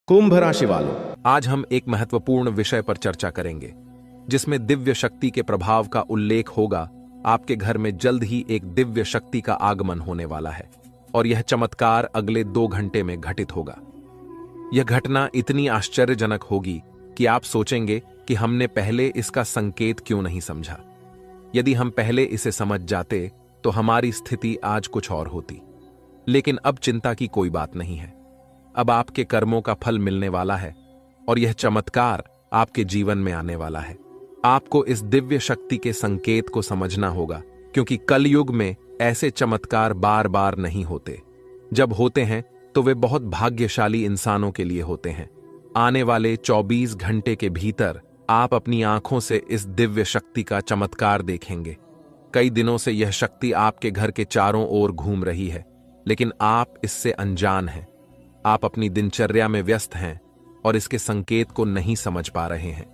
कुंभ राशि वालों, आज हम एक महत्वपूर्ण विषय पर चर्चा करेंगे जिसमें दिव्य शक्ति के प्रभाव का उल्लेख होगा। आपके घर में जल्द ही एक दिव्य शक्ति का आगमन होने वाला है और यह चमत्कार अगले 2 घंटे में घटित होगा। यह घटना इतनी आश्चर्यजनक होगी कि आप सोचेंगे कि हमने पहले इसका संकेत क्यों नहीं समझा। यदि हम पहले इसे समझ जाते तो हमारी स्थिति आज कुछ और होती। लेकिन अब चिंता की कोई बात नहीं है। अब आपके कर्मों का फल मिलने वाला है और यह चमत्कार आपके जीवन में आने वाला है। आपको इस दिव्य शक्ति के संकेत को समझना होगा, क्योंकि कलयुग में ऐसे चमत्कार बार बार नहीं होते। जब होते हैं तो वे बहुत भाग्यशाली इंसानों के लिए होते हैं। आने वाले 24 घंटे के भीतर आप अपनी आंखों से इस दिव्य शक्ति का चमत्कार देखेंगे। कई दिनों से यह शक्ति आपके घर के चारों ओर घूम रही है, लेकिन आप इससे अनजान हैं। आप अपनी दिनचर्या में व्यस्त हैं और इसके संकेत को नहीं समझ पा रहे हैं।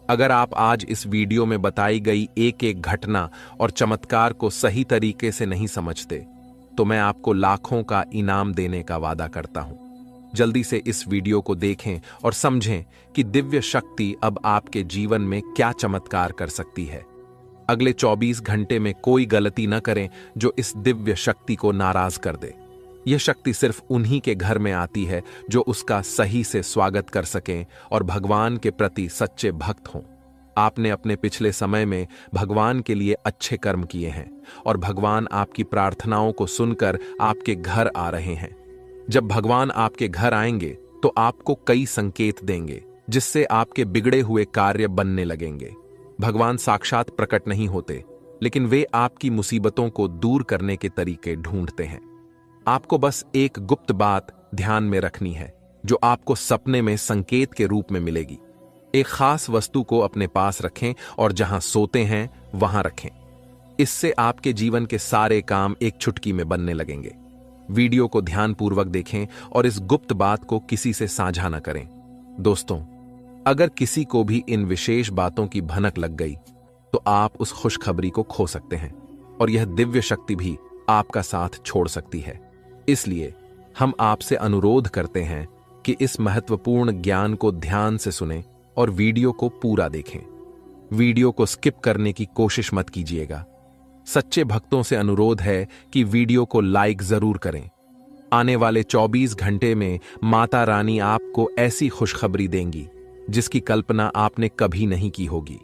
अगर आप आज इस वीडियो में बताई गई एक एक घटना और चमत्कार को सही तरीके से नहीं समझते, तो मैं आपको लाखों का इनाम देने का वादा करता हूं। जल्दी से इस वीडियो को देखें और समझें कि दिव्य शक्ति अब आपके जीवन में क्या चमत्कार कर सकती है। अगले 24 घंटे में कोई गलती न करें जो इस दिव्य शक्ति को नाराज कर दे। यह शक्ति सिर्फ उन्हीं के घर में आती है जो उसका सही से स्वागत कर सकें और भगवान के प्रति सच्चे भक्त हों। आपने अपने पिछले समय में भगवान के लिए अच्छे कर्म किए हैं और भगवान आपकी प्रार्थनाओं को सुनकर आपके घर आ रहे हैं। जब भगवान आपके घर आएंगे तो आपको कई संकेत देंगे, जिससे आपके बिगड़े हुए कार्य बनने लगेंगे। भगवान साक्षात प्रकट नहीं होते, लेकिन वे आपकी मुसीबतों को दूर करने के तरीके ढूंढते हैं। आपको बस एक गुप्त बात ध्यान में रखनी है, जो आपको सपने में संकेत के रूप में मिलेगी। एक खास वस्तु को अपने पास रखें और जहां सोते हैं वहां रखें। इससे आपके जीवन के सारे काम एक चुटकी में बनने लगेंगे। वीडियो को ध्यानपूर्वक देखें और इस गुप्त बात को किसी से साझा न करें। दोस्तों, अगर किसी को भी इन विशेष बातों की भनक लग गई तो आप उस खुशखबरी को खो सकते हैं और यह दिव्य शक्ति भी आपका साथ छोड़ सकती है। इसलिए हम आपसे अनुरोध करते हैं कि इस महत्वपूर्ण ज्ञान को ध्यान से सुनें और वीडियो को पूरा देखें। वीडियो को स्किप करने की कोशिश मत कीजिएगा। सच्चे भक्तों से अनुरोध है कि वीडियो को लाइक जरूर करें। आने वाले 24 घंटे में माता रानी आपको ऐसी खुशखबरी देंगी जिसकी कल्पना आपने कभी नहीं की होगी।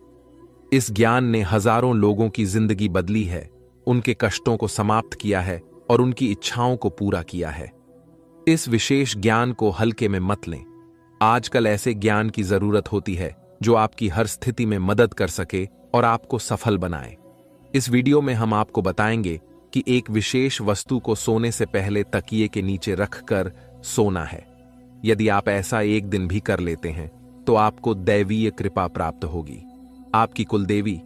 इस ज्ञान ने हजारों लोगों की जिंदगी बदली है, उनके कष्टों को समाप्त किया है और उनकी इच्छाओं को पूरा किया है। इस विशेष ज्ञान को हल्के में मत लें। आजकल ऐसे ज्ञान की जरूरत होती है जो आपकी हर स्थिति में मदद कर सके और आपको सफल बनाए। इस वीडियो में हम आपको बताएंगे कि एक विशेष वस्तु को सोने से पहले तकिए के नीचे रखकर सोना है। यदि आप ऐसा एक दिन भी कर लेते हैं तो आपको दैवीय कृपा प्राप्त होगी। आपकी कुलदेवी,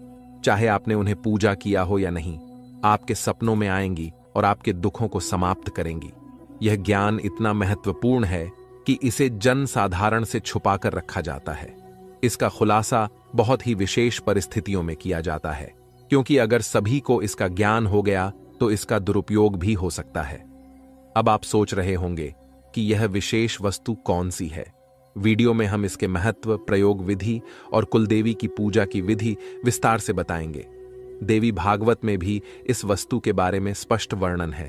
चाहे आपने उन्हें पूजा किया हो या नहीं, आपके सपनों में आएंगी और आपके दुखों को समाप्त करेंगी। यह ज्ञान इतना महत्वपूर्ण है कि इसे जन साधारण से छुपाकर रखा जाता है। इसका खुलासा बहुत ही विशेष परिस्थितियों में किया जाता है, क्योंकि अगर सभी को इसका ज्ञान हो गया तो इसका दुरुपयोग भी हो सकता है। अब आप सोच रहे होंगे कि यह विशेष वस्तु कौन सी है। वीडियो में हम इसके महत्व, प्रयोग विधि और कुलदेवी की पूजा की विधि विस्तार से बताएंगे। देवी भागवत में भी इस वस्तु के बारे में स्पष्ट वर्णन है।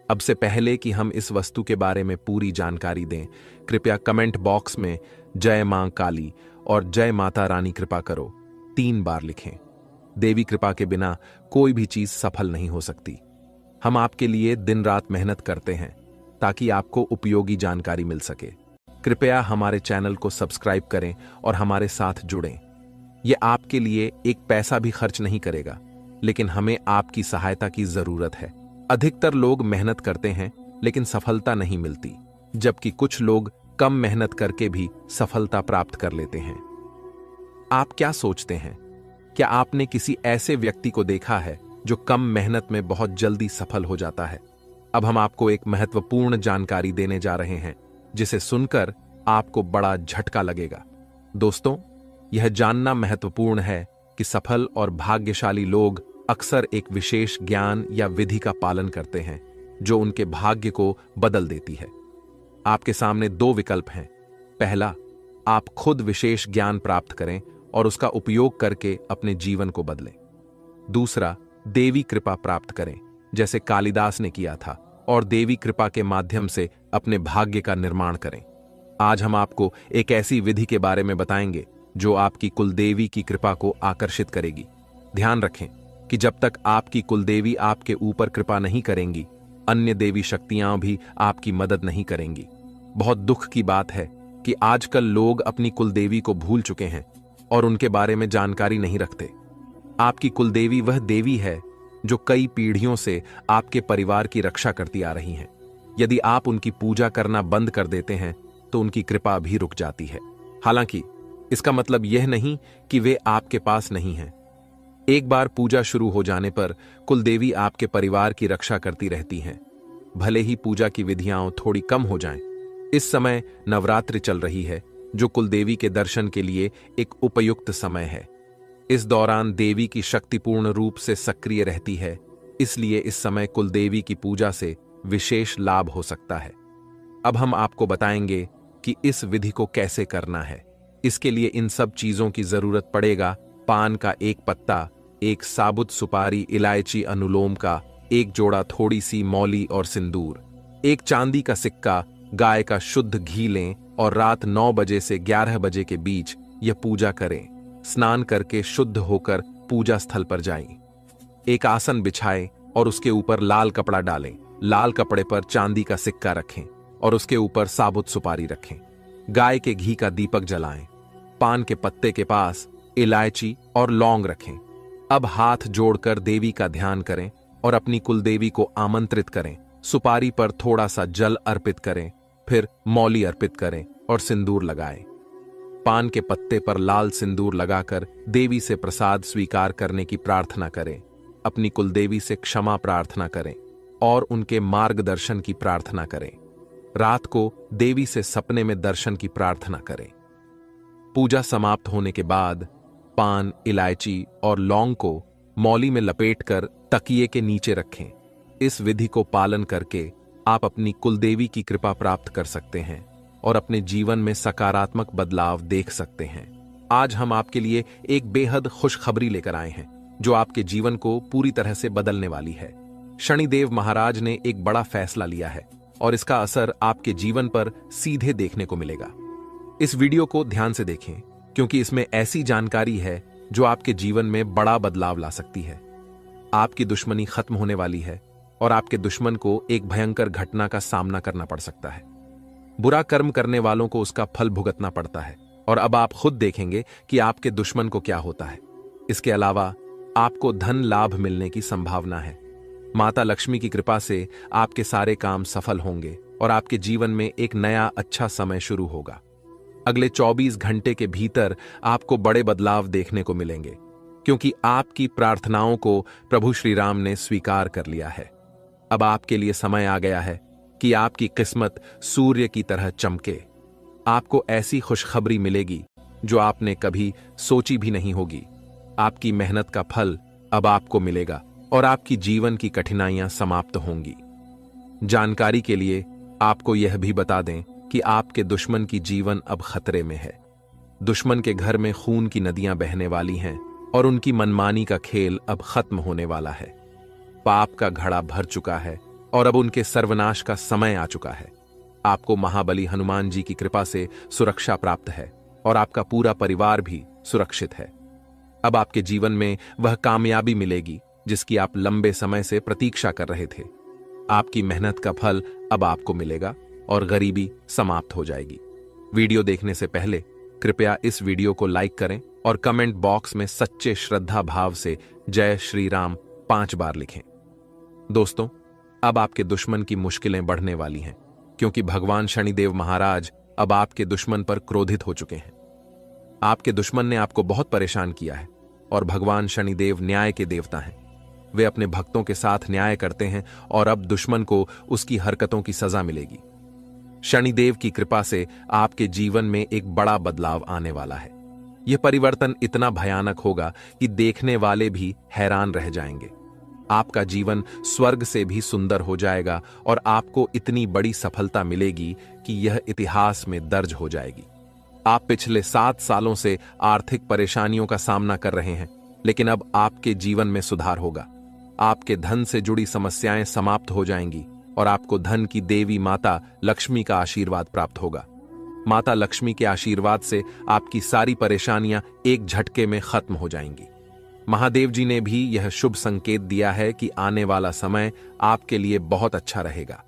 अब से पहले कि हम इस वस्तु के बारे में पूरी जानकारी दें, कृपया कमेंट बॉक्स में जय मां काली और जय माता रानी कृपा करो 3 बार लिखें। देवी कृपा के बिना कोई भी चीज सफल नहीं हो सकती। हम आपके लिए दिन रात मेहनत करते हैं ताकि आपको उपयोगी जानकारी मिल सके। कृपया हमारे चैनल को सब्सक्राइब करें और हमारे साथ जुड़ें। यह आपके लिए एक पैसा भी खर्च नहीं करेगा, लेकिन हमें आपकी सहायता की जरूरत है। अधिकतर लोग मेहनत करते हैं लेकिन सफलता नहीं मिलती, जबकि कुछ लोग कम मेहनत करके भी सफलता प्राप्त कर लेते हैं। आप क्या सोचते हैं? क्या आपने किसी ऐसे व्यक्ति को देखा है जो कम मेहनत में बहुत जल्दी सफल हो जाता है? अब हम आपको एक महत्वपूर्ण जानकारी देने जा रहे हैं जिसे सुनकर आपको बड़ा झटका लगेगा। दोस्तों, यह जानना महत्वपूर्ण है कि सफल और भाग्यशाली लोग अक्सर एक विशेष ज्ञान या विधि का पालन करते हैं जो उनके भाग्य को बदल देती है। आपके सामने 2 विकल्प हैं। पहला, आप खुद विशेष ज्ञान प्राप्त करें और उसका उपयोग करके अपने जीवन को बदलें। दूसरा, देवी कृपा प्राप्त करें जैसे कालिदास ने किया था और देवी कृपा के माध्यम से अपने भाग्य का निर्माण करें। आज हम आपको एक ऐसी विधि के बारे में बताएंगे जो आपकी कुलदेवी की कृपा को आकर्षित करेगी। ध्यान रखें कि जब तक आपकी कुलदेवी आपके ऊपर कृपा नहीं करेंगी, अन्य देवी शक्तियां भी आपकी मदद नहीं करेंगी। बहुत दुख की बात है कि आजकल लोग अपनी कुलदेवी को भूल चुके हैं और उनके बारे में जानकारी नहीं रखते। आपकी कुलदेवी वह देवी है जो कई पीढ़ियों से आपके परिवार की रक्षा करती आ रही हैं। यदि आप उनकी पूजा करना बंद कर देते हैं तो उनकी कृपा भी रुक जाती है। हालांकि इसका मतलब यह नहीं कि वे आपके पास नहीं हैं। एक बार पूजा शुरू हो जाने पर कुलदेवी आपके परिवार की रक्षा करती रहती हैं, भले ही पूजा की विधियां थोड़ी कम हो जाएं। इस समय नवरात्रि चल रही है, जो कुलदेवी के दर्शन के लिए एक उपयुक्त समय है। इस दौरान देवी की शक्ति पूर्ण रूप से सक्रिय रहती है, इसलिए इस समय कुलदेवी की पूजा से विशेष लाभ हो सकता है। अब हम आपको बताएंगे कि इस विधि को कैसे करना है। इसके लिए इन सब चीजों की जरूरत पड़ेगा: पान का एक पत्ता, एक साबुत सुपारी, इलायची, अनुलोम का एक जोड़ा, थोड़ी सी मौली और सिंदूर, एक चांदी का सिक्का, गाय का शुद्ध घी लें और रात 9 बजे से 11 बजे के बीच यह पूजा करें। स्नान करके शुद्ध होकर पूजा स्थल पर जाएं। एक आसन बिछाएं और उसके ऊपर लाल कपड़ा डालें। लाल कपड़े पर चांदी का सिक्का रखें और उसके ऊपर साबुत सुपारी रखें। गाय के घी का दीपक जलाएं। पान के पत्ते के पास इलायची और लौंग रखें। अब हाथ जोड़कर देवी का ध्यान करें और अपनी कुलदेवी को आमंत्रित करें। सुपारी पर थोड़ा सा जल अर्पित करें, फिर मौली अर्पित करें और सिंदूर लगाएं। पान के पत्ते पर लाल सिंदूर लगाकर देवी से प्रसाद स्वीकार करने की प्रार्थना करें। अपनी कुलदेवी से क्षमा प्रार्थना करें और उनके मार्गदर्शन की प्रार्थना करें। रात को देवी से सपने में दर्शन की प्रार्थना करें। पूजा समाप्त होने के बाद पान, इलायची और लौंग को मौली में लपेटकर तकिए के नीचे रखें। इस विधि को पालन करके आप अपनी कुलदेवी की कृपा प्राप्त कर सकते हैं और अपने जीवन में सकारात्मक बदलाव देख सकते हैं। आज हम आपके लिए एक बेहद खुशखबरी लेकर आए हैं जो आपके जीवन को पूरी तरह से बदलने वाली है। शनिदेव महाराज ने एक बड़ा फैसला लिया है और इसका असर आपके जीवन पर सीधे देखने को मिलेगा। इस वीडियो को ध्यान से देखें क्योंकि इसमें ऐसी जानकारी है जो आपके जीवन में बड़ा बदलाव ला सकती है। आपकी दुश्मनी खत्म होने वाली है और आपके दुश्मन को एक भयंकर घटना का सामना करना पड़ सकता है। बुरा कर्म करने वालों को उसका फल भुगतना पड़ता है और अब आप खुद देखेंगे कि आपके दुश्मन को क्या होता है। इसके अलावा आपको धन लाभ मिलने की संभावना है। माता लक्ष्मी की कृपा से आपके सारे काम सफल होंगे और आपके जीवन में एक नया अच्छा समय शुरू होगा। अगले 24 घंटे के भीतर आपको बड़े बदलाव देखने को मिलेंगे क्योंकि आपकी प्रार्थनाओं को प्रभु श्री राम ने स्वीकार कर लिया है। अब आपके लिए समय आ गया है कि आपकी किस्मत सूर्य की तरह चमके। आपको ऐसी खुशखबरी मिलेगी जो आपने कभी सोची भी नहीं होगी। आपकी मेहनत का फल अब आपको मिलेगा और आपकी जीवन की कठिनाइयां समाप्त होंगी। जानकारी के लिए आपको यह भी बता दें कि आपके दुश्मन की जीवन अब खतरे में है। दुश्मन के घर में खून की नदियां बहने वाली हैं और उनकी मनमानी का खेल अब खत्म होने वाला है। पाप का घड़ा भर चुका है और अब उनके सर्वनाश का समय आ चुका है। आपको महाबली हनुमान जी की कृपा से सुरक्षा प्राप्त है और आपका पूरा परिवार भी सुरक्षित है। अब आपके जीवन में वह कामयाबी मिलेगी जिसकी आप लंबे समय से प्रतीक्षा कर रहे थे। आपकी मेहनत का फल अब आपको मिलेगा और गरीबी समाप्त हो जाएगी। वीडियो देखने से पहले कृपया इस वीडियो को लाइक करें और कमेंट बॉक्स में सच्चे श्रद्धा भाव से जय श्री राम 5 बार लिखें। दोस्तों, अब आपके दुश्मन की मुश्किलें बढ़ने वाली हैं क्योंकि भगवान शनिदेव महाराज अब आपके दुश्मन पर क्रोधित हो चुके हैं। आपके दुश्मन ने आपको बहुत परेशान किया है और भगवान शनिदेव न्याय के देवता हैं। वे अपने भक्तों के साथ न्याय करते हैं और अब दुश्मन को उसकी हरकतों की सजा मिलेगी। शनिदेव की कृपा से आपके जीवन में एक बड़ा बदलाव आने वाला है। यह परिवर्तन इतना भयानक होगा कि देखने वाले भी हैरान रह जाएंगे। आपका जीवन स्वर्ग से भी सुंदर हो जाएगा और आपको इतनी बड़ी सफलता मिलेगी कि यह इतिहास में दर्ज हो जाएगी। आप पिछले 7 सालों से आर्थिक परेशानियों का सामना कर रहे हैं, लेकिन अब आपके जीवन में सुधार होगा। आपके धन से जुड़ी समस्याएं समाप्त हो जाएंगी और आपको धन की देवी माता लक्ष्मी का आशीर्वाद प्राप्त होगा। माता लक्ष्मी के आशीर्वाद से आपकी सारी परेशानियां एक झटके में खत्म हो जाएंगी। महादेव जी ने भी यह शुभ संकेत दिया है कि आने वाला समय आपके लिए बहुत अच्छा रहेगा।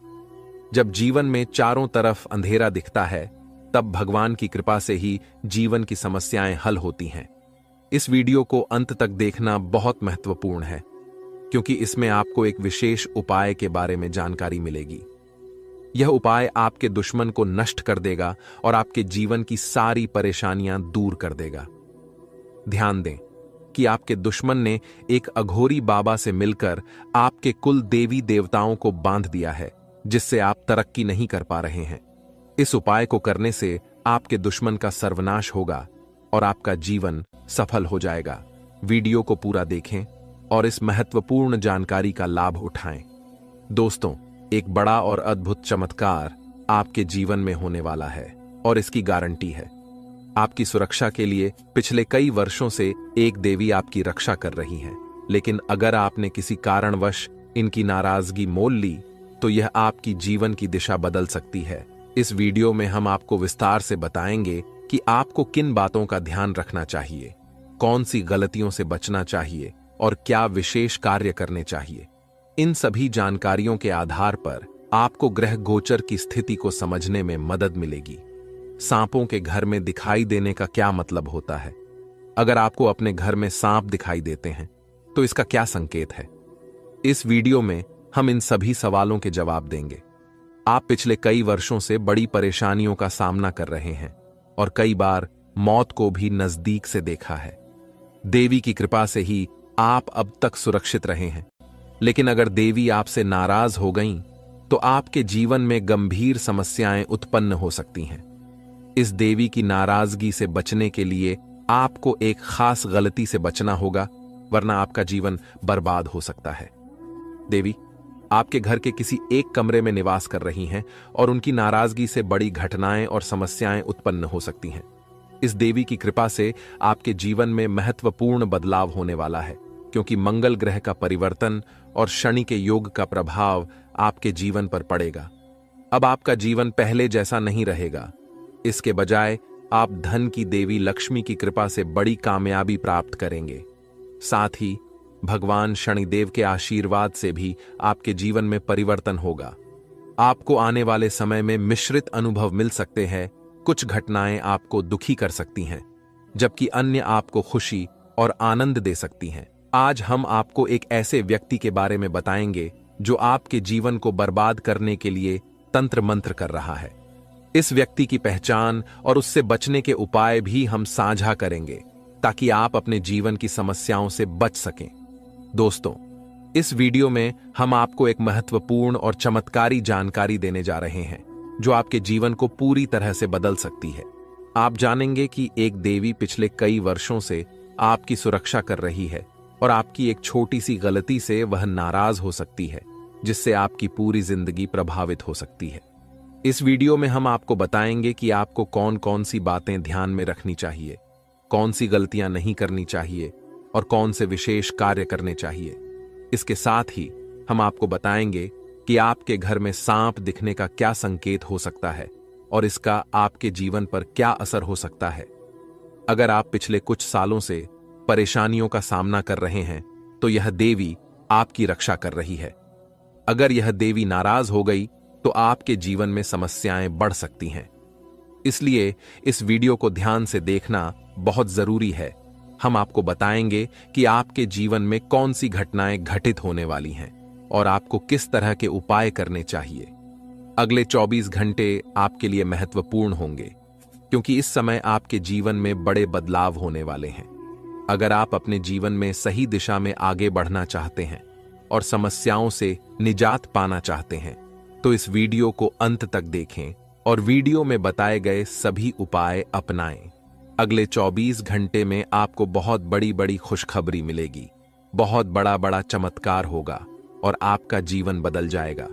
जब जीवन में चारों तरफ अंधेरा दिखता है, तब भगवान की कृपा से ही जीवन की समस्याएं हल होती हैं। इस वीडियो को अंत तक देखना बहुत महत्वपूर्ण है, क्योंकि इसमें आपको एक विशेष उपाय के बारे में जानकारी मिलेगी। यह उपाय आपके दुश्मन को नष्ट कर देगा और आपके जीवन की सारी परेशानियां दूर कर देगा। ध्यान दें कि आपके दुश्मन ने एक अघोरी बाबा से मिलकर आपके कुल देवी देवताओं को बांध दिया है, जिससे आप तरक्की नहीं कर पा रहे हैं। इस उपाय को करने से आपके दुश्मन का सर्वनाश होगा और आपका जीवन सफल हो जाएगा। वीडियो को पूरा देखें और इस महत्वपूर्ण जानकारी का लाभ उठाएं। दोस्तों, एक बड़ा और अद्भुत चमत्कार आपके जीवन में होने वाला है और इसकी गारंटी है। आपकी सुरक्षा के लिए पिछले कई वर्षों से एक देवी आपकी रक्षा कर रही है, लेकिन अगर आपने किसी कारणवश इनकी नाराजगी मोल ली तो यह आपकी जीवन की दिशा बदल सकती है। इस वीडियो में हम आपको विस्तार से बताएंगे कि आपको किन बातों का ध्यान रखना चाहिए, कौन सी गलतियों से बचना चाहिए और क्या विशेष कार्य करने चाहिए। इन सभी जानकारियों के आधार पर आपको ग्रह गोचर की स्थिति को समझने में मदद मिलेगी। सांपों के घर में दिखाई देने का क्या मतलब होता है? अगर आपको अपने घर में सांप दिखाई देते हैं तो इसका क्या संकेत है? इस वीडियो में हम इन सभी सवालों के जवाब देंगे। आप पिछले कई वर्षों से बड़ी परेशानियों का सामना कर रहे हैं और कई बार मौत को भी नजदीक से देखा है। देवी की कृपा से ही आप अब तक सुरक्षित रहे हैं, लेकिन अगर देवी आपसे नाराज हो गईं, तो आपके जीवन में गंभीर समस्याएं उत्पन्न हो सकती हैं। इस देवी की नाराजगी से बचने के लिए आपको एक खास गलती से बचना होगा, वरना आपका जीवन बर्बाद हो सकता है। देवी आपके घर के किसी एक कमरे में निवास कर रही हैं और उनकी नाराजगी से बड़ी घटनाएं और समस्याएं उत्पन्न हो सकती हैं। इस देवी की कृपा से आपके जीवन में महत्वपूर्ण बदलाव होने वाला है, क्योंकि मंगल ग्रह का परिवर्तन और शनि के योग का प्रभाव आपके जीवन पर पड़ेगा। अब आपका जीवन पहले जैसा नहीं रहेगा। इसके बजाय आप धन की देवी लक्ष्मी की कृपा से बड़ी कामयाबी प्राप्त करेंगे। साथ ही भगवान शनिदेव के आशीर्वाद से भी आपके जीवन में परिवर्तन होगा। आपको आने वाले समय में मिश्रित अनुभव मिल सकते हैं। कुछ घटनाएं आपको दुखी कर सकती हैं, जबकि अन्य आपको खुशी और आनंद दे सकती हैं। आज हम आपको एक ऐसे व्यक्ति के बारे में बताएंगे जो आपके जीवन को बर्बाद करने के लिए तंत्र मंत्र कर रहा है। इस व्यक्ति की पहचान और उससे बचने के उपाय भी हम साझा करेंगे, ताकि आप अपने जीवन की समस्याओं से बच सकें। दोस्तों, इस वीडियो में हम आपको एक महत्वपूर्ण और चमत्कारी जानकारी देने जा रहे हैं, जो आपके जीवन को पूरी तरह से बदल सकती है। आप जानेंगे कि एक देवी पिछले कई वर्षों से आपकी सुरक्षा कर रही है और आपकी एक छोटी सी गलती से वह नाराज हो सकती है, जिससे आपकी पूरी जिंदगी प्रभावित हो सकती है। इस वीडियो में हम आपको बताएंगे कि आपको कौन कौन सी बातें ध्यान में रखनी चाहिए, कौन सी गलतियां नहीं करनी चाहिए और कौन से विशेष कार्य करने चाहिए। इसके साथ ही हम आपको बताएंगे कि आपके घर में सांप दिखने का क्या संकेत हो सकता है और इसका आपके जीवन पर क्या असर हो सकता है। अगर आप पिछले कुछ सालों से परेशानियों का सामना कर रहे हैं, तो यह देवी आपकी रक्षा कर रही है। अगर यह देवी नाराज हो गई तो आपके जीवन में समस्याएं बढ़ सकती हैं। इसलिए इस वीडियो को ध्यान से देखना बहुत जरूरी है। हम आपको बताएंगे कि आपके जीवन में कौन सी घटनाएं घटित होने वाली हैं और आपको किस तरह के उपाय करने चाहिए। अगले 24 घंटे आपके लिए महत्वपूर्ण होंगे, क्योंकि इस समय आपके जीवन में बड़े बदलाव होने वाले हैं। अगर आप अपने जीवन में सही दिशा में आगे बढ़ना चाहते हैं और समस्याओं से निजात पाना चाहते हैं, तो इस वीडियो को अंत तक देखें और वीडियो में बताए गए सभी उपाय अपनाएं। अगले 24 घंटे में आपको बहुत बड़ी बड़ी खुशखबरी मिलेगी। बहुत बड़ा बड़ा चमत्कार होगा और आपका जीवन बदल जाएगा।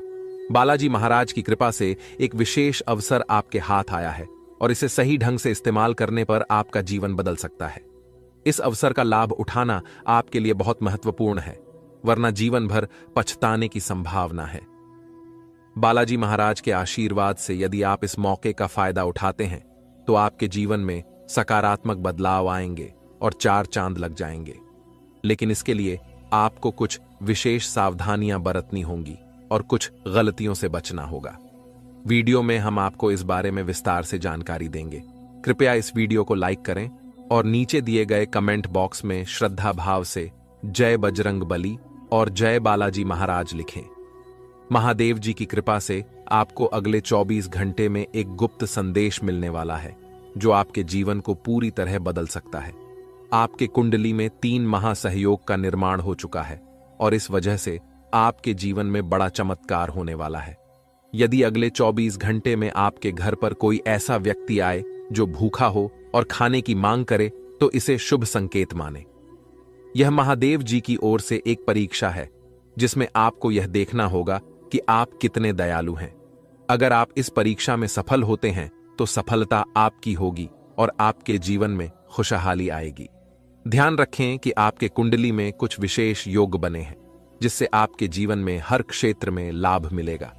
बालाजी महाराज की कृपा से एक विशेष अवसर आपके हाथ आया है और इसे सही ढंग से इस्तेमाल करने पर आपका जीवन बदल सकता है। इस अवसर का लाभ उठाना आपके लिए बहुत महत्वपूर्ण है, वरना जीवन भर पछताने की संभावना है। बालाजी महाराज के आशीर्वाद से यदि आप इस मौके का फायदा उठाते हैं तो आपके जीवन में सकारात्मक बदलाव आएंगे और 4 चांद लग जाएंगे। लेकिन इसके लिए आपको कुछ विशेष सावधानियां बरतनी होंगी और कुछ गलतियों से बचना होगा। वीडियो में हम आपको इस बारे में विस्तार से जानकारी देंगे। कृपया इस वीडियो को लाइक करें और नीचे दिए गए कमेंट बॉक्स में श्रद्धा भाव से जय बजरंग बली और जय बालाजी महाराज लिखें। महादेव जी की कृपा से आपको अगले 24 घंटे में एक गुप्त संदेश मिलने वाला है जो आपके जीवन को पूरी तरह बदल सकता है। आपके कुंडली में 3 महासहयोग का निर्माण हो चुका है और इस वजह से आपके जीवन में बड़ा चमत्कार होने वाला है। यदि अगले 24 घंटे में आपके घर पर कोई ऐसा व्यक्ति आए जो भूखा हो और खाने की मांग करे तो इसे शुभ संकेत माने। यह महादेव जी की ओर से एक परीक्षा है जिसमें आपको यह देखना होगा कि आप कितने दयालु हैं। अगर आप इस परीक्षा में सफल होते हैं तो सफलता आपकी होगी और आपके जीवन में खुशहाली आएगी। ध्यान रखें कि आपके कुंडली में कुछ विशेष योग बने हैं जिससे आपके जीवन में हर क्षेत्र में लाभ मिलेगा।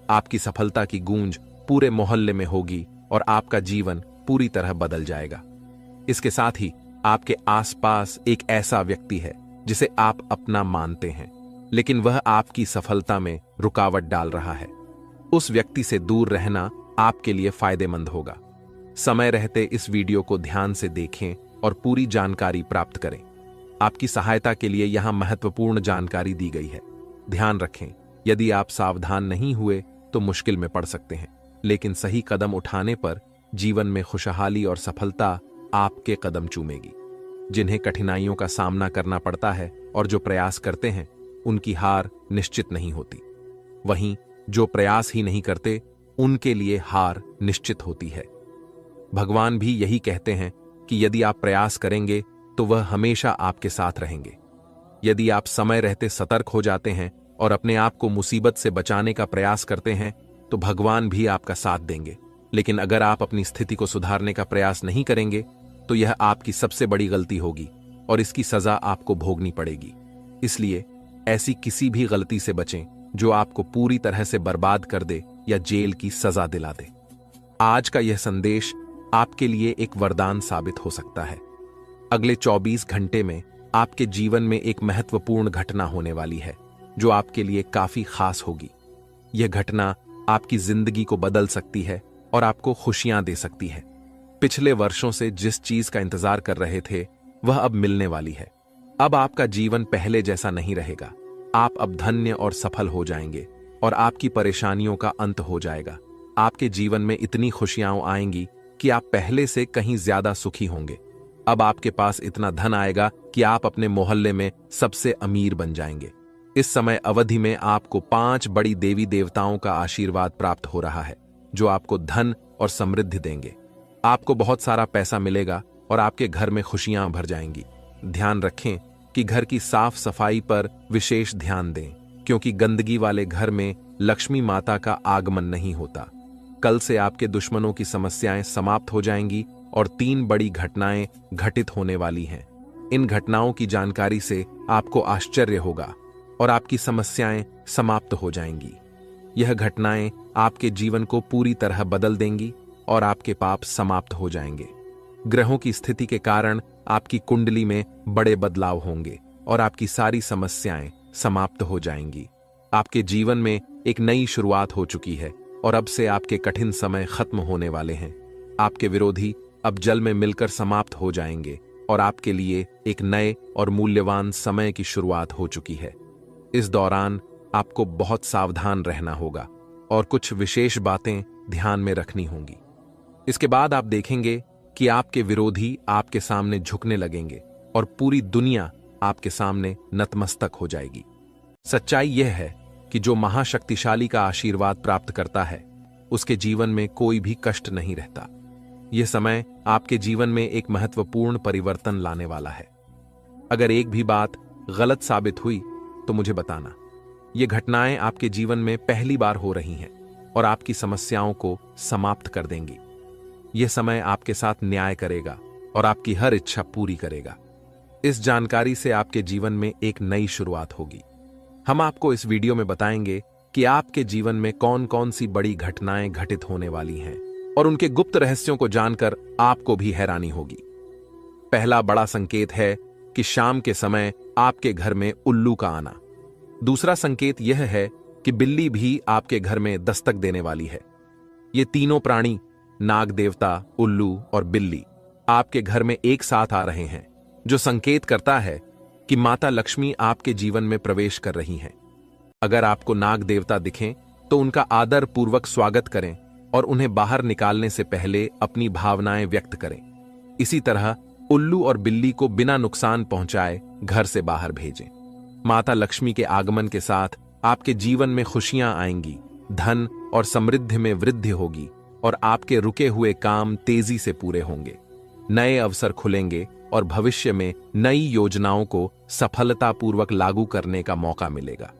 आपकी सफलता की गूंज पूरे मोहल्ले में होगी और आपका जीवन पूरी तरह बदल जाएगा। इसके साथ ही आपके आसपास एक ऐसा व्यक्ति है जिसे आप अपना मानते हैं, लेकिन वह आपकी सफलता में रुकावट डाल रहा है। उस व्यक्ति से दूर रहना आपके लिए फायदेमंद होगा। समय रहते इस वीडियो को ध्यान से देखें और पूरी जानकारी प्राप्त करें। आपकी सहायता के लिए यहां महत्वपूर्ण जानकारी दी गई है। ध्यान रखें, यदि आप सावधान नहीं हुए तो मुश्किल में पड़ सकते हैं, लेकिन सही कदम उठाने पर जीवन में खुशहाली और सफलता आपके कदम चूमेगी। जिन्हें कठिनाइयों का सामना करना पड़ता है और जो प्रयास करते हैं उनकी हार निश्चित नहीं होती, वहीं जो प्रयास ही नहीं करते उनके लिए हार निश्चित होती है। भगवान भी यही कहते हैं कि यदि आप प्रयास करेंगे तो वह हमेशा आपके साथ रहेंगे। यदि आप समय रहते सतर्क हो जाते हैं और अपने आप को मुसीबत से बचाने का प्रयास करते हैं तो भगवान भी आपका साथ देंगे। लेकिन अगर आप अपनी स्थिति को सुधारने का प्रयास नहीं करेंगे तो यह आपकी सबसे बड़ी गलती होगी और इसकी सजा आपको भोगनी पड़ेगी। इसलिए ऐसी किसी भी गलती से बचें जो आपको पूरी तरह से बर्बाद कर दे या जेल की सजा दिला दे। आज का यह संदेश आपके लिए एक वरदान साबित हो सकता है। अगले 24 घंटे में आपके जीवन में एक महत्वपूर्ण घटना होने वाली है जो आपके लिए काफी खास होगी। यह घटना आपकी जिंदगी को बदल सकती है और आपको खुशियां दे सकती है। पिछले वर्षों से जिस चीज का इंतजार कर रहे थे वह अब मिलने वाली है। अब आपका जीवन पहले जैसा नहीं रहेगा। आप अब धन्य और सफल हो जाएंगे और आपकी परेशानियों का अंत हो जाएगा। आपके जीवन में इतनी खुशियां आएंगी कि आप पहले से कहीं ज्यादा सुखी होंगे। अब आपके पास इतना धन आएगा कि आप अपने मोहल्ले में सबसे अमीर बन जाएंगे। इस समय अवधि में आपको 5 बड़ी देवी देवताओं का आशीर्वाद प्राप्त हो रहा है जो आपको धन और समृद्धि देंगे। आपको बहुत सारा पैसा मिलेगा और आपके घर में खुशियां भर जाएंगी। ध्यान रखें कि घर की साफ सफाई पर विशेष ध्यान दें, क्योंकि गंदगी वाले घर में लक्ष्मी माता का आगमन नहीं होता। कल से आपके दुश्मनों की समस्याएं समाप्त हो जाएंगी और 3 बड़ी घटनाएं घटित होने वाली हैं। इन घटनाओं की जानकारी से आपको आश्चर्य होगा और आपकी समस्याएं समाप्त हो जाएंगी। यह घटनाएं आपके जीवन को पूरी तरह बदल देंगी और आपके पाप समाप्त हो जाएंगे। ग्रहों की स्थिति के कारण आपकी कुंडली में बड़े बदलाव होंगे और आपकी सारी समस्याएं समाप्त हो जाएंगी। आपके जीवन में एक नई शुरुआत हो चुकी है और अब से आपके कठिन समय खत्म होने वाले हैं। आपके विरोधी अब जल में मिलकर समाप्त हो जाएंगे और आपके लिए एक नए और मूल्यवान समय की शुरुआत हो चुकी है। इस दौरान आपको बहुत सावधान रहना होगा और कुछ विशेष बातें ध्यान में रखनी होंगी। इसके बाद आप देखेंगे कि आपके विरोधी आपके सामने झुकने लगेंगे और पूरी दुनिया आपके सामने नतमस्तक हो जाएगी। सच्चाई यह है कि जो महाशक्तिशाली का आशीर्वाद प्राप्त करता है उसके जीवन में कोई भी कष्ट नहीं रहता। यह समय आपके जीवन में एक महत्वपूर्ण परिवर्तन लाने वाला है। अगर एक भी बात गलत साबित हुई तो मुझे बताना। ये घटनाएं आपके जीवन में पहली बार हो रही हैं और आपकी समस्याओं को समाप्त कर देंगी। यह समय आपके साथ न्याय करेगा और आपकी हर इच्छा पूरी करेगा। इस जानकारी से आपके जीवन में एक नई शुरुआत होगी। हम आपको इस वीडियो में बताएंगे कि आपके जीवन में कौन कौन सी बड़ी घटनाएं घटित होने वाली हैं और उनके गुप्त रहस्यों को जानकर आपको भी हैरानी होगी। पहला बड़ा संकेत है कि शाम के समय आपके घर में उल्लू का आना। दूसरा संकेत यह है कि बिल्ली भी आपके घर में दस्तक देने वाली है। ये तीनों प्राणी, नाग देवता, उल्लू और बिल्ली, आपके घर में एक साथ आ रहे हैं, जो संकेत करता है कि माता लक्ष्मी आपके जीवन में प्रवेश कर रही हैं। अगर आपको नाग देवता दिखें तो उनका आदर पूर्वक स्वागत करें और उन्हें बाहर निकालने से पहले अपनी भावनाएं व्यक्त करें। इसी तरह उल्लू और बिल्ली को बिना नुकसान पहुंचाए घर से बाहर भेजें। माता लक्ष्मी के आगमन के साथ आपके जीवन में खुशियां आएंगी, धन और समृद्धि में वृद्धि होगी और आपके रुके हुए काम तेजी से पूरे होंगे। नए अवसर खुलेंगे और भविष्य में नई योजनाओं को सफलतापूर्वक लागू करने का मौका मिलेगा।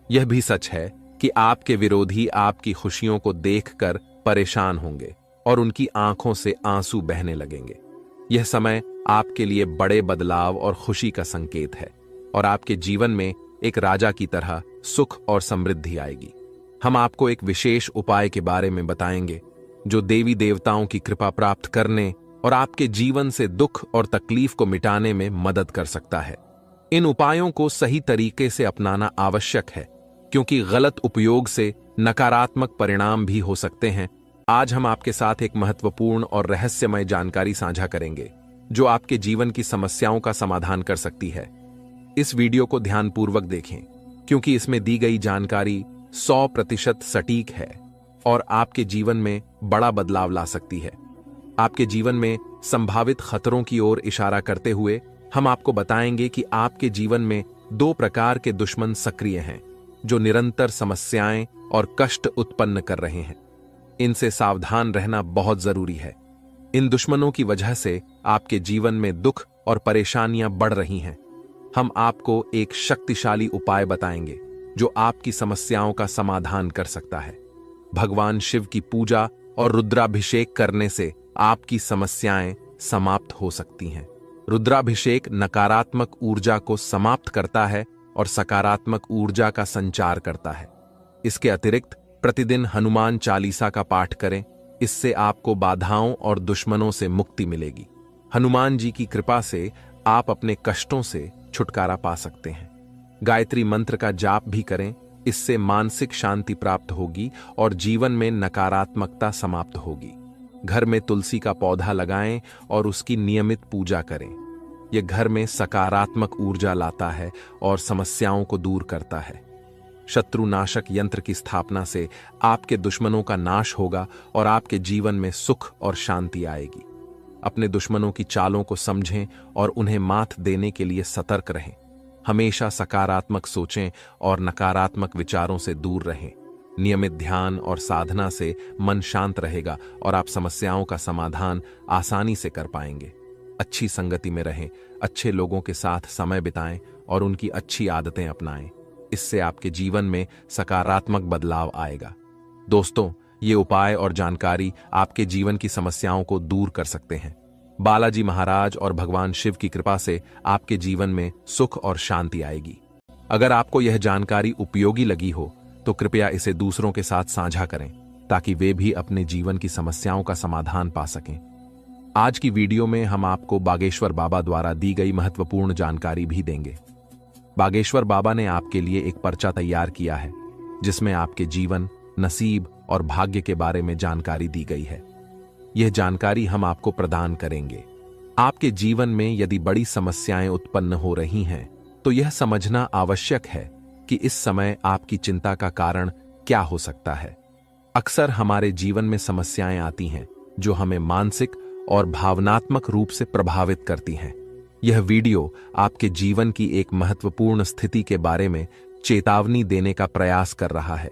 यह भी सच है कि आपके विरोधी आपकी खुशियों को देखकर परेशान होंगे और उनकी आंखों से आंसू बहने लगेंगे। यह समय आपके लिए बड़े बदलाव और खुशी का संकेत है और आपके जीवन में एक राजा की तरह सुख और समृद्धि आएगी। हम आपको एक विशेष उपाय के बारे में बताएंगे जो देवी देवताओं की कृपा प्राप्त करने और आपके जीवन से दुख और तकलीफ को मिटाने में मदद कर सकता है। इन उपायों को सही तरीके से अपनाना आवश्यक है, क्योंकि गलत उपयोग से नकारात्मक परिणाम भी हो सकते हैं। आज हम आपके साथ एक महत्वपूर्ण और रहस्यमय जानकारी साझा करेंगे जो आपके जीवन की समस्याओं का समाधान कर सकती है। इस वीडियो को ध्यानपूर्वक देखें, क्योंकि इसमें दी गई जानकारी 100% सटीक है और आपके जीवन में बड़ा बदलाव ला सकती है। आपके जीवन में संभावित खतरों की ओर इशारा करते हुए हम आपको बताएंगे कि आपके जीवन में 2 प्रकार के दुश्मन सक्रिय हैं जो निरंतर समस्याएं और कष्ट उत्पन्न कर रहे हैं। इनसे सावधान रहना बहुत जरूरी है। इन दुश्मनों की वजह से आपके जीवन में दुख और परेशानियां बढ़ रही हैं। हम आपको एक शक्तिशाली उपाय बताएंगे जो आपकी समस्याओं का समाधान कर सकता है। भगवान शिव की पूजा और रुद्राभिषेक करने से आपकी समस्याएं समाप्त हो सकती हैं। रुद्राभिषेक नकारात्मक ऊर्जा को समाप्त करता है और सकारात्मक ऊर्जा का संचार करता है। इसके अतिरिक्त प्रतिदिन हनुमान चालीसा का पाठ करें। इससे आपको बाधाओं और दुश्मनों से मुक्ति मिलेगी। हनुमान जी की कृपा से आप अपने कष्टों से छुटकारा पा सकते हैं। गायत्री मंत्र का जाप भी करें। इससे मानसिक शांति प्राप्त होगी और जीवन में नकारात्मकता समाप्त होगी। घर में तुलसी का पौधा लगाएं और उसकी नियमित पूजा करें। यह घर में सकारात्मक ऊर्जा लाता है और समस्याओं को दूर करता है। शत्रुनाशक यंत्र की स्थापना से आपके दुश्मनों का नाश होगा और आपके जीवन में सुख और शांति आएगी। अपने दुश्मनों की चालों को समझें और उन्हें मात देने के लिए सतर्क रहें। हमेशा सकारात्मक सोचें और नकारात्मक विचारों से दूर रहें। नियमित ध्यान और साधना से मन शांत रहेगा और आप समस्याओं का समाधान आसानी से कर पाएंगे। अच्छी संगति में रहें, अच्छे लोगों के साथ समय बिताएं और उनकी अच्छी आदतें अपनाएं। इससे आपके जीवन में सकारात्मक बदलाव आएगा। दोस्तों, ये उपाय और जानकारी आपके जीवन की समस्याओं को दूर कर सकते हैं। बालाजी महाराज और भगवान शिव की कृपा से आपके जीवन में सुख और शांति आएगी। अगर आपको यह जानकारी उपयोगी लगी हो तो कृपया इसे दूसरों के साथ साझा करें ताकि वे भी अपने जीवन की समस्याओं का समाधान पा सकें। आज की वीडियो में हम आपको बागेश्वर बाबा द्वारा दी गई महत्वपूर्ण जानकारी भी देंगे। बागेश्वर बाबा ने आपके लिए एक पर्चा तैयार किया है जिसमें आपके जीवन, नसीब और भाग्य के बारे में जानकारी दी गई है। यह जानकारी हम आपको प्रदान करेंगे। आपके जीवन में यदि बड़ी समस्याएं उत्पन्न हो रही हैं तो यह समझना आवश्यक है कि इस समय आपकी चिंता का कारण क्या हो सकता है। अक्सर हमारे जीवन में समस्याएं आती हैं जो हमें मानसिक और भावनात्मक रूप से प्रभावित करती हैं। यह वीडियो आपके जीवन की एक महत्वपूर्ण स्थिति के बारे में चेतावनी देने का प्रयास कर रहा है।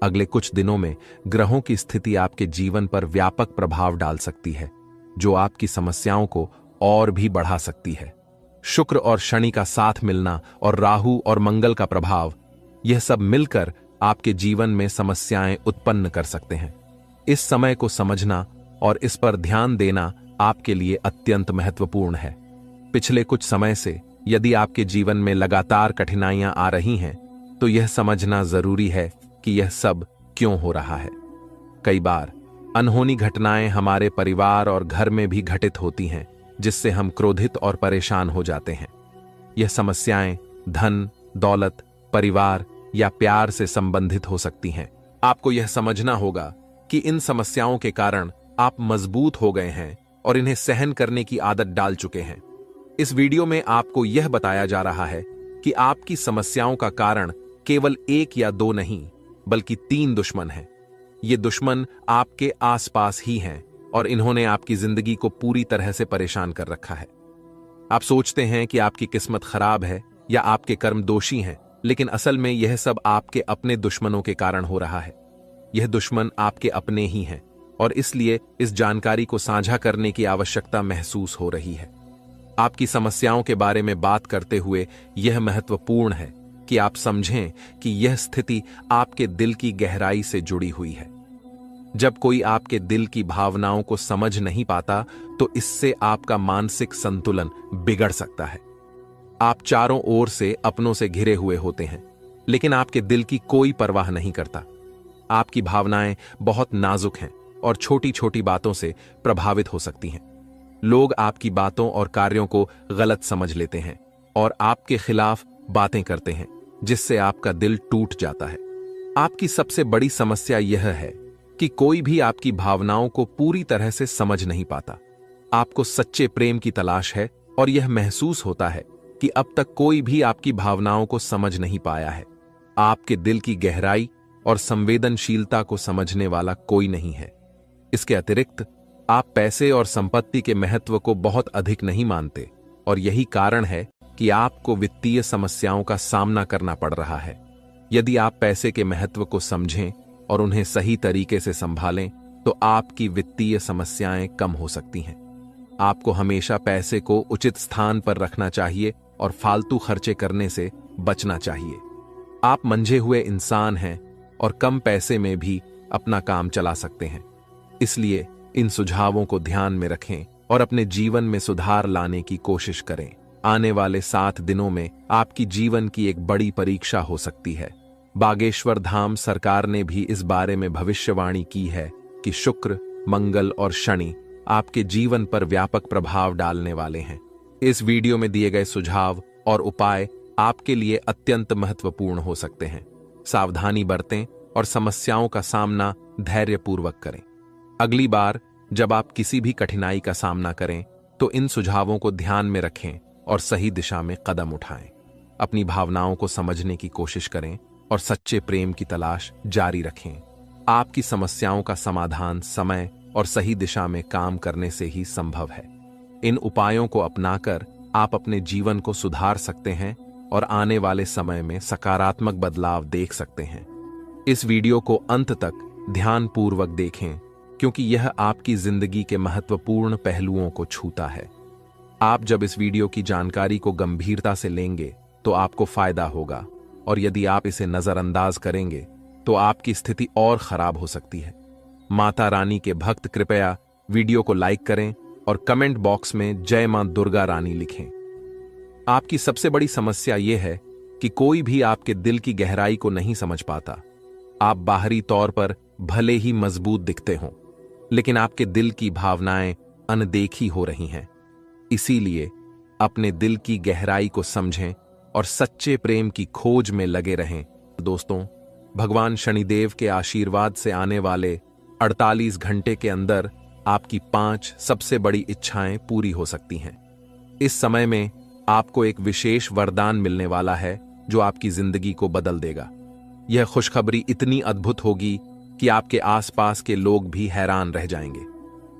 अगले कुछ दिनों में ग्रहों की स्थिति आपके जीवन पर व्यापक प्रभाव डाल सकती है, जो आपकी समस्याओं को और भी बढ़ा सकती है। शुक्र और शनि का साथ मिलना और राहु और मंगल का प्रभाव, यह सब मिलकर आपके जीवन में समस्याएं उत्पन्न कर सकते हैं। इस समय को समझना और इस पर ध्यान देना आपके लिए अत्यंत महत्वपूर्ण है। पिछले कुछ समय से यदि आपके जीवन में लगातार कठिनाइयां आ रही हैं, तो यह समझना जरूरी है कि यह सब क्यों हो रहा है। कई बार अनहोनी घटनाएं हमारे परिवार और घर में भी घटित होती हैं, जिससे हम क्रोधित और परेशान हो जाते हैं। यह समस्याएं धन, दौलत, परिवार या प्यार से संबंधित हो सकती हैं। आपको यह समझना होगा कि इन समस्याओं के कारण आप मजबूत हो गए हैं और इन्हें सहन करने की आदत डाल चुके हैं। इस वीडियो में आपको यह बताया जा रहा है कि आपकी समस्याओं का कारण केवल एक या दो नहीं, बल्कि 3 दुश्मन हैं। ये दुश्मन आपके आसपास ही हैं और इन्होंने आपकी जिंदगी को पूरी तरह से परेशान कर रखा है। आप सोचते हैं कि आपकी किस्मत खराब है या आपके कर्म दोषी हैं, लेकिन असल में यह सब आपके अपने दुश्मनों के कारण हो रहा है। यह दुश्मन आपके अपने ही हैं और इसलिए इस जानकारी को साझा करने की आवश्यकता महसूस हो रही है। आपकी समस्याओं के बारे में बात करते हुए यह महत्वपूर्ण है कि आप समझें कि यह स्थिति आपके दिल की गहराई से जुड़ी हुई है। जब कोई आपके दिल की भावनाओं को समझ नहीं पाता, तो इससे आपका मानसिक संतुलन बिगड़ सकता है। आप चारों ओर से अपनों से घिरे हुए होते हैं, लेकिन आपके दिल की कोई परवाह नहीं करता। आपकी भावनाएं बहुत नाजुक हैं और छोटी छोटी बातों से प्रभावित हो सकती हैं। लोग आपकी बातों और कार्यों को गलत समझ लेते हैं और आपके खिलाफ बातें करते हैं, जिससे आपका दिल टूट जाता है। आपकी सबसे बड़ी समस्या यह है कि कोई भी आपकी भावनाओं को पूरी तरह से समझ नहीं पाता। आपको सच्चे प्रेम की तलाश है और यह महसूस होता है कि अब तक कोई भी आपकी भावनाओं को समझ नहीं पाया है। आपके दिल की गहराई और संवेदनशीलता को समझने वाला कोई नहीं है। इसके अतिरिक्त आप पैसे और संपत्ति के महत्व को बहुत अधिक नहीं मानते और यही कारण है कि आपको वित्तीय समस्याओं का सामना करना पड़ रहा है। यदि आप पैसे के महत्व को समझें और उन्हें सही तरीके से संभालें, तो आपकी वित्तीय समस्याएं कम हो सकती हैं। आपको हमेशा पैसे को उचित स्थान पर रखना चाहिए और फालतू खर्चे करने से बचना चाहिए। आप मंझे हुए इंसान हैं और कम पैसे में भी अपना काम चला सकते हैं। इसलिए इन सुझावों को ध्यान में रखें और अपने जीवन में सुधार लाने की कोशिश करें। आने वाले 7 दिनों में आपकी जीवन की एक बड़ी परीक्षा हो सकती है। बागेश्वर धाम सरकार ने भी इस बारे में भविष्यवाणी की है कि शुक्र, मंगल और शनि आपके जीवन पर व्यापक प्रभाव डालने वाले हैं। इस वीडियो में दिए गए सुझाव और उपाय आपके लिए अत्यंत महत्वपूर्ण हो सकते हैं। सावधानी बरतें और समस्याओं का सामना धैर्यपूर्वक करें। अगली बार जब आप किसी भी कठिनाई का सामना करें, तो इन सुझावों को ध्यान में रखें और सही दिशा में कदम उठाएं। अपनी भावनाओं को समझने की कोशिश करें और सच्चे प्रेम की तलाश जारी रखें। आपकी समस्याओं का समाधान समय और सही दिशा में काम करने से ही संभव है। इन उपायों को अपनाकर आप अपने जीवन को सुधार सकते हैं और आने वाले समय में सकारात्मक बदलाव देख सकते हैं। इस वीडियो को अंत तक ध्यानपूर्वक देखें, क्योंकि यह आपकी जिंदगी के महत्वपूर्ण पहलुओं को छूता है। आप जब इस वीडियो की जानकारी को गंभीरता से लेंगे, तो आपको फायदा होगा, और यदि आप इसे नजरअंदाज करेंगे, तो आपकी स्थिति और खराब हो सकती है। माता रानी के भक्त कृपया वीडियो को लाइक करें और कमेंट बॉक्स में जय मां दुर्गा रानी लिखें। आपकी सबसे बड़ी समस्या यह है कि कोई भी आपके दिल की गहराई को नहीं समझ पाता। आप बाहरी तौर पर भले ही मजबूत दिखते हों, लेकिन आपके दिल की भावनाएं अनदेखी हो रही हैं। इसीलिए अपने दिल की गहराई को समझें और सच्चे प्रेम की खोज में लगे रहें। दोस्तों, भगवान शनिदेव के आशीर्वाद से आने वाले 48 घंटे के अंदर आपकी 5 सबसे बड़ी इच्छाएं पूरी हो सकती हैं। इस समय में आपको एक विशेष वरदान मिलने वाला है जो आपकी जिंदगी को बदल देगा। यह खुशखबरी इतनी अद्भुत होगी कि आपके आसपास के लोग भी हैरान रह जाएंगे।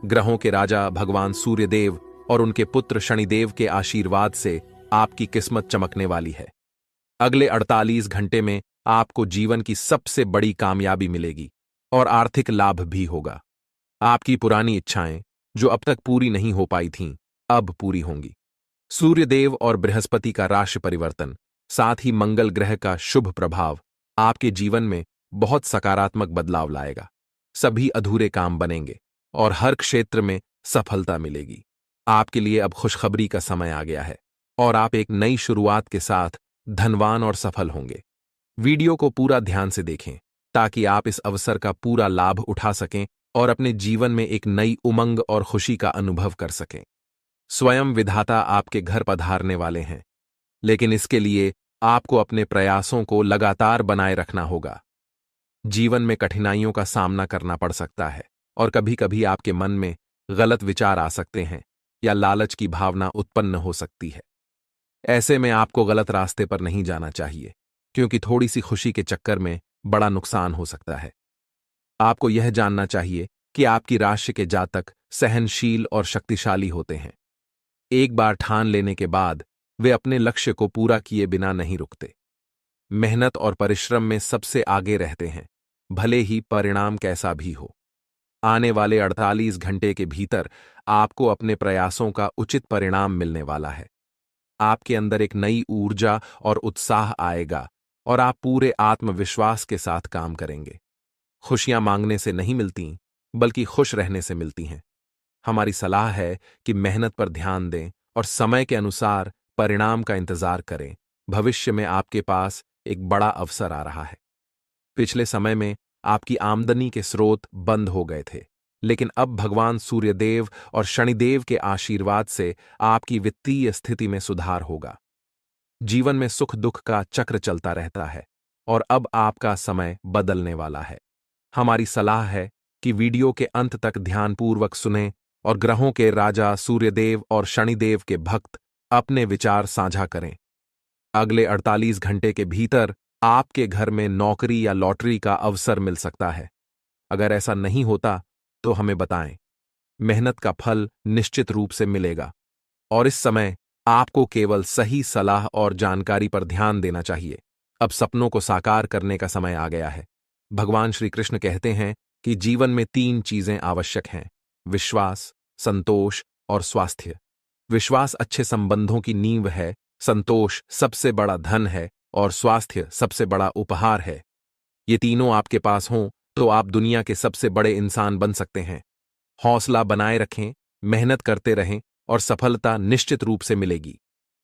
ग्रहों के राजा भगवान सूर्यदेव और उनके पुत्र शनिदेव के आशीर्वाद से आपकी किस्मत चमकने वाली है। अगले 48 घंटे में आपको जीवन की सबसे बड़ी कामयाबी मिलेगी और आर्थिक लाभ भी होगा। आपकी पुरानी इच्छाएं जो अब तक पूरी नहीं हो पाई थीं, अब पूरी होंगी। सूर्यदेव और बृहस्पति का राशि परिवर्तन, साथ ही मंगल ग्रह का शुभ प्रभाव आपके जीवन में बहुत सकारात्मक बदलाव लाएगा। सभी अधूरे काम बनेंगे और हर क्षेत्र में सफलता मिलेगी। आपके लिए अब खुशखबरी का समय आ गया है और आप एक नई शुरुआत के साथ धनवान और सफल होंगे। वीडियो को पूरा ध्यान से देखें ताकि आप इस अवसर का पूरा लाभ उठा सकें और अपने जीवन में एक नई उमंग और खुशी का अनुभव कर सकें। स्वयं विधाता आपके घर पधारने वाले हैं, लेकिन इसके लिए आपको अपने प्रयासों को लगातार बनाए रखना होगा। जीवन में कठिनाइयों का सामना करना पड़ सकता है और कभी-कभी आपके मन में गलत विचार आ सकते हैं या लालच की भावना उत्पन्न हो सकती है। ऐसे में आपको गलत रास्ते पर नहीं जाना चाहिए, क्योंकि थोड़ी सी खुशी के चक्कर में बड़ा नुकसान हो सकता है। आपको यह जानना चाहिए कि आपकी राशि के जातक सहनशील और शक्तिशाली होते हैं। एक बार ठान लेने के बाद वे अपने लक्ष्य को पूरा किए बिना नहीं रुकते। मेहनत और परिश्रम में सबसे आगे रहते हैं, भले ही परिणाम कैसा भी हो। आने वाले 48 घंटे के भीतर आपको अपने प्रयासों का उचित परिणाम मिलने वाला है। आपके अंदर एक नई ऊर्जा और उत्साह आएगा और आप पूरे आत्मविश्वास के साथ काम करेंगे। खुशियां मांगने से नहीं मिलती, बल्कि खुश रहने से मिलती हैं। हमारी सलाह है कि मेहनत पर ध्यान दें और समय के अनुसार परिणाम का इंतजार करें। भविष्य में आपके पास एक बड़ा अवसर आ रहा है। पिछले समय में आपकी आमदनी के स्रोत बंद हो गए थे, लेकिन अब भगवान सूर्यदेव और शनिदेव के आशीर्वाद से आपकी वित्तीय स्थिति में सुधार होगा। जीवन में सुख दुख का चक्र चलता रहता है और अब आपका समय बदलने वाला है। हमारी सलाह है कि वीडियो के अंत तक ध्यानपूर्वक सुनें और ग्रहों के राजा सूर्यदेव और शनिदेव के भक्त अपने विचार साझा करें। अगले 48 घंटे के भीतर आपके घर में नौकरी या लॉटरी का अवसर मिल सकता है। अगर ऐसा नहीं होता तो हमें बताएं। मेहनत का फल निश्चित रूप से मिलेगा और इस समय आपको केवल सही सलाह और जानकारी पर ध्यान देना चाहिए। अब सपनों को साकार करने का समय आ गया है। भगवान श्री कृष्ण कहते हैं कि जीवन में 3 चीजें आवश्यक हैं: विश्वास, संतोष और स्वास्थ्य। विश्वास अच्छे संबंधों की नींव है, संतोष सबसे बड़ा धन है और स्वास्थ्य सबसे बड़ा उपहार है। ये तीनों आपके पास हों तो आप दुनिया के सबसे बड़े इंसान बन सकते हैं। हौसला बनाए रखें, मेहनत करते रहें और सफलता निश्चित रूप से मिलेगी।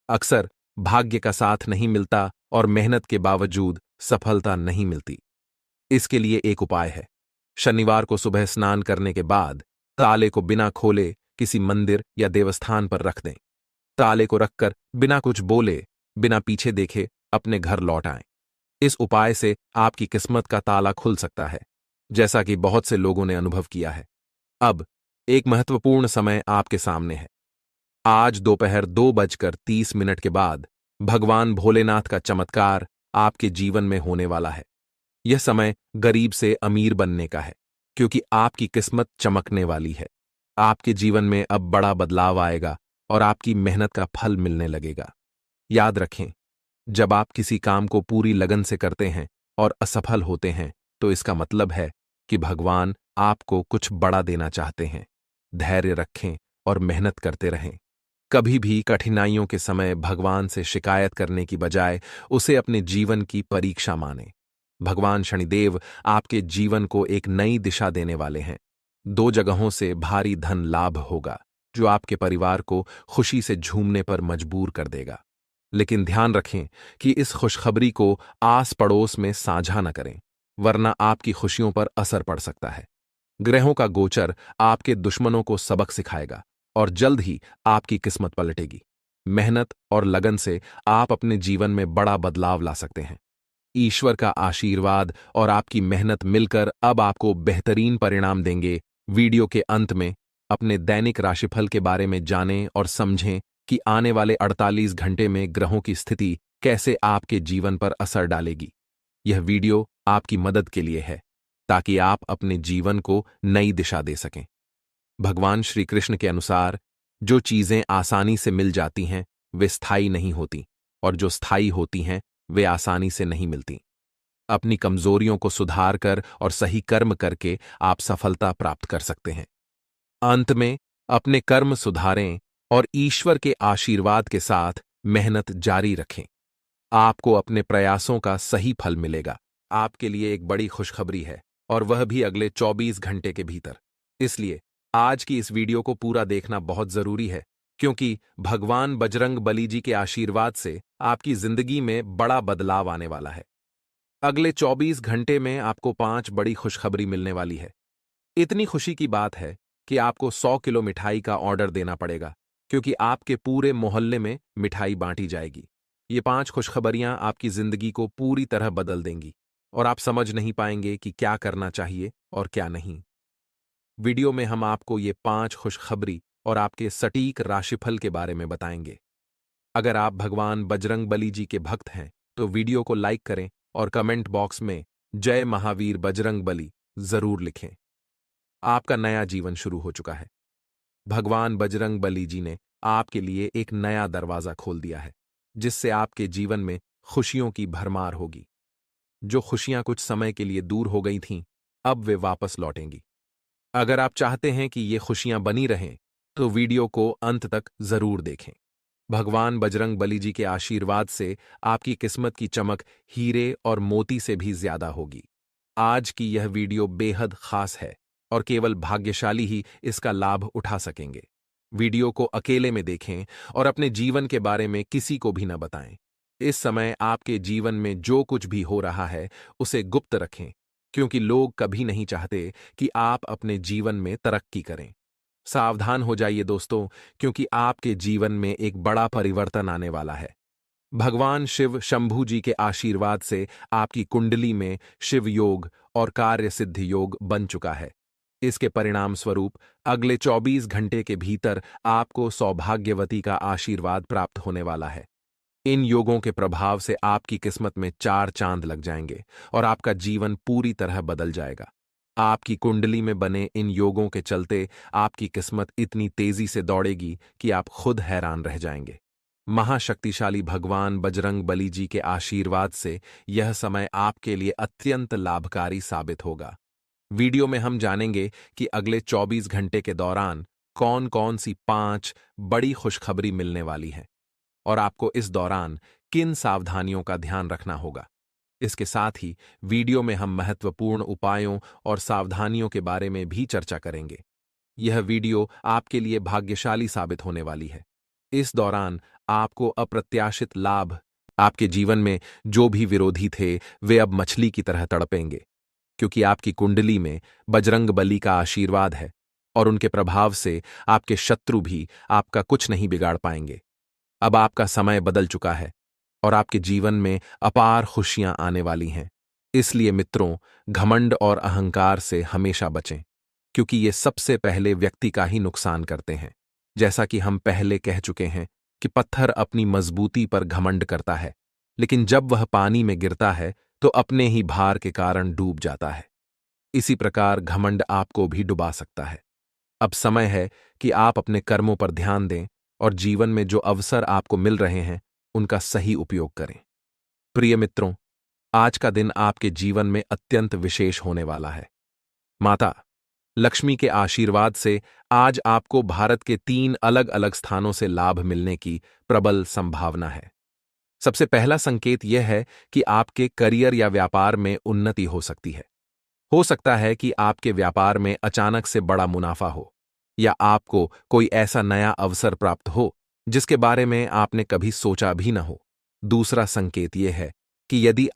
अक्सर भाग्य का साथ नहीं मिलता और मेहनत के बावजूद सफलता नहीं मिलती। इसके लिए एक उपाय है। शनिवार को सुबह स्नान करने के बाद ताले को बिना खोले किसी मंदिर या देवस्थान पर रख दें। ताले को रखकर बिना कुछ बोले, बिना पीछे देखे अपने घर लौट आएं। इस उपाय से आपकी किस्मत का ताला खुल सकता है, जैसा कि बहुत से लोगों ने अनुभव किया है। अब एक महत्वपूर्ण समय आपके सामने है। आज दोपहर 2:30 के बाद भगवान भोलेनाथ का चमत्कार आपके जीवन में होने वाला है। यह समय गरीब से अमीर बनने का है, क्योंकि आपकी किस्मत चमकने वाली है। आपके जीवन में अब बड़ा बदलाव आएगा और आपकी मेहनत का फल मिलने लगेगा। याद रखें, जब आप किसी काम को पूरी लगन से करते हैं और असफल होते हैं, तो इसका मतलब है कि भगवान आपको कुछ बड़ा देना चाहते हैं। धैर्य रखें और मेहनत करते रहें। कभी भी कठिनाइयों के समय भगवान से शिकायत करने की बजाय उसे अपने जीवन की परीक्षा मानें। भगवान शनिदेव आपके जीवन को एक नई दिशा देने वाले हैं। 2 जगहों से भारी धन लाभ होगा, जो आपके परिवार को खुशी से झूमने पर मजबूर कर देगा। लेकिन ध्यान रखें कि इस खुशखबरी को आस पड़ोस में साझा न करें, वरना आपकी खुशियों पर असर पड़ सकता है। ग्रहों का गोचर आपके दुश्मनों को सबक सिखाएगा और जल्द ही आपकी किस्मत पलटेगी। मेहनत और लगन से आप अपने जीवन में बड़ा बदलाव ला सकते हैं। ईश्वर का आशीर्वाद और आपकी मेहनत मिलकर अब आपको बेहतरीन परिणाम देंगे। वीडियो के अंत में अपने दैनिक राशिफल के बारे में जानें और समझें कि आने वाले 48 घंटे में ग्रहों की स्थिति कैसे आपके जीवन पर असर डालेगी। यह वीडियो आपकी मदद के लिए है, ताकि आप अपने जीवन को नई दिशा दे सकें। भगवान श्री कृष्ण के अनुसार जो चीजें आसानी से मिल जाती हैं वे स्थायी नहीं होती, और जो स्थायी होती हैं वे आसानी से नहीं मिलती। अपनी कमजोरियों को सुधार कर और सही कर्म करके आप सफलता प्राप्त कर सकते हैं। अंत में अपने कर्म सुधारें और ईश्वर के आशीर्वाद के साथ मेहनत जारी रखें। आपको अपने प्रयासों का सही फल मिलेगा। आपके लिए एक बड़ी खुशखबरी है, और वह भी अगले 24 घंटे के भीतर। इसलिए आज की इस वीडियो को पूरा देखना बहुत जरूरी है, क्योंकि भगवान बजरंग बली जी के आशीर्वाद से आपकी जिंदगी में बड़ा बदलाव आने वाला है। अगले 24 घंटे में आपको 5 बड़ी खुशखबरी मिलने वाली है। इतनी खुशी की बात है कि आपको 100 किलो मिठाई का ऑर्डर देना पड़ेगा, क्योंकि आपके पूरे मोहल्ले में मिठाई बांटी जाएगी। ये 5 खुशखबरियां आपकी जिंदगी को पूरी तरह बदल देंगी, और आप समझ नहीं पाएंगे कि क्या करना चाहिए और क्या नहीं। वीडियो में हम आपको ये 5 खुशखबरी और आपके सटीक राशिफल के बारे में बताएंगे। अगर आप भगवान बजरंग बली जी के भक्त हैं, तो वीडियो को लाइक करें और कमेंट बॉक्स में जय महावीर बजरंग बली जरूर लिखें। आपका नया जीवन शुरू हो चुका है। भगवान बजरंग बली जी ने आपके लिए एक नया दरवाजा खोल दिया है, जिससे आपके जीवन में खुशियों की भरमार होगी। जो खुशियां कुछ समय के लिए दूर हो गई थीं, अब वे वापस लौटेंगी। अगर आप चाहते हैं कि ये खुशियां बनी रहें, तो वीडियो को अंत तक जरूर देखें। भगवान बजरंग बली जी के आशीर्वाद से आपकी किस्मत की चमक हीरे और मोती से भी ज्यादा होगी। आज की यह वीडियो बेहद खास है, और केवल भाग्यशाली ही इसका लाभ उठा सकेंगे। वीडियो को अकेले में देखें और अपने जीवन के बारे में किसी को भी न बताएं। इस समय आपके जीवन में जो कुछ भी हो रहा है, उसे गुप्त रखें, क्योंकि लोग कभी नहीं चाहते कि आप अपने जीवन में तरक्की करें। सावधान हो जाइए दोस्तों, क्योंकि आपके जीवन में एक बड़ा परिवर्तन आने वाला है। भगवान शिव शंभू जी के आशीर्वाद से आपकी कुंडली में शिव योग और कार्य सिद्धि योग बन चुका है। इसके परिणाम स्वरूप अगले 24 घंटे के भीतर आपको सौभाग्यवती का आशीर्वाद प्राप्त होने वाला है। इन योगों के प्रभाव से आपकी किस्मत में 4 चांद लग जाएंगे, और आपका जीवन पूरी तरह बदल जाएगा। आपकी कुंडली में बने इन योगों के चलते आपकी किस्मत इतनी तेजी से दौड़ेगी कि आप खुद हैरान रह जाएंगे। महाशक्तिशाली भगवान बजरंग बली जी के आशीर्वाद से यह समय आपके लिए अत्यंत लाभकारी साबित होगा। वीडियो में हम जानेंगे कि अगले 24 घंटे के दौरान कौन कौन सी 5 बड़ी खुशखबरी मिलने वाली है, और आपको इस दौरान किन सावधानियों का ध्यान रखना होगा। इसके साथ ही वीडियो में हम महत्वपूर्ण उपायों और सावधानियों के बारे में भी चर्चा करेंगे। यह वीडियो आपके लिए भाग्यशाली साबित होने वाली है। इस दौरान आपको अप्रत्याशित लाभ, आपके जीवन में जो भी विरोधी थे वे अब मछली की तरह तड़पेंगे, क्योंकि आपकी कुंडली में बजरंग बली का आशीर्वाद है, और उनके प्रभाव से आपके शत्रु भी आपका कुछ नहीं बिगाड़ पाएंगे। अब आपका समय बदल चुका है, और आपके जीवन में अपार खुशियां आने वाली हैं। इसलिए मित्रों, घमंड और अहंकार से हमेशा बचें, क्योंकि ये सबसे पहले व्यक्ति का ही नुकसान करते हैं। जैसा कि हम पहले कह चुके हैं कि पत्थर अपनी मजबूती पर घमंड करता है, लेकिन जब वह पानी में गिरता है तो अपने ही भार के कारण डूब जाता है। इसी प्रकार घमंड आपको भी डुबा सकता है। अब समय है कि आप अपने कर्मों पर ध्यान दें, और जीवन में जो अवसर आपको मिल रहे हैं उनका सही उपयोग करें। प्रिय मित्रों, आज का दिन आपके जीवन में अत्यंत विशेष होने वाला है। माता लक्ष्मी के आशीर्वाद से आज आपको भारत के 3 अलग अलग स्थानों से लाभ मिलने की प्रबल संभावना है। सबसे पहला संकेत यह है कि आपके करियर या व्यापार में उन्नति हो सकती है। हो सकता है कि आपके व्यापार में अचानक से बड़ा मुनाफा हो, या आपको कोई ऐसा नया अवसर प्राप्त हो जिसके बारे में आपने कभी सोचा भी न हो। दूसरा संकेत यह है कि यदि